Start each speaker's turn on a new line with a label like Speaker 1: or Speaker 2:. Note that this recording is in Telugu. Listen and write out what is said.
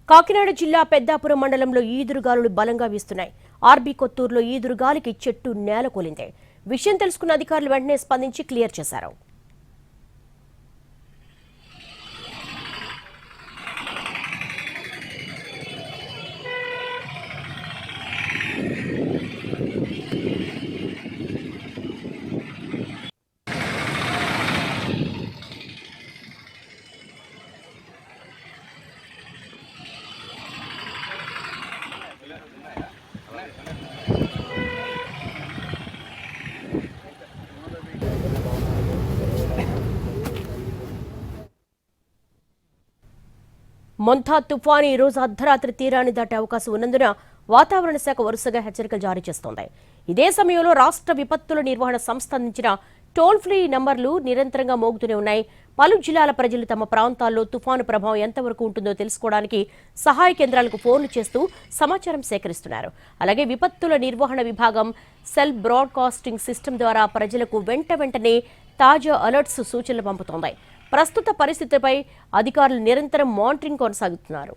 Speaker 1: కాకినాడ జిల్లా పెద్దాపురం మండలంలో ఈదురుగాలులు బలంగా వీస్తున్నాయి. ఆర్బీ కొత్తూరులో ఈదురుగాలికి చెట్టు నేలకూలింది. విషయం తెలుసుకున్న అధికారులు వెంటనే స్పందించి క్లియర్ చేశారు. మొంతా తుఫాను ఈ రోజు అర్ధరాత్రి తీరాన్ని దాటే అవకాశం ఉన్నందున వాతావరణ శాఖ వరుసగా హెచ్చరికలు జారీ చేస్తోంది. ఇదే సమయంలో రాష్ట్ర విపత్తుల నిర్వహణ సంస్థ అందించిన టోల్ ఫ్రీ నంబర్లు నిరంతరంగా మోగుతూనే ఉన్నాయి. పలు జిల్లాల ప్రజలు తమ ప్రాంతాల్లో తుఫాను ప్రభావం ఎంతవరకు ఉంటుందో తెలుసుకోవడానికి సహాయ కేంద్రాలకు ఫోన్లు చేస్తూ సమాచారం సేకరిస్తున్నారు. అలాగే విపత్తుల నిర్వహణ విభాగం సెల్ బ్రాడ్కాస్టింగ్ సిస్టమ్ ద్వారా ప్రజలకు వెంటనే తాజా అలర్ట్స్ సూచనలు పంపుతోంది. ప్రస్తుత పరిస్థితిపై అధికారులు నిరంతరం మానిటరింగ్ కొనసాగుతున్నారు.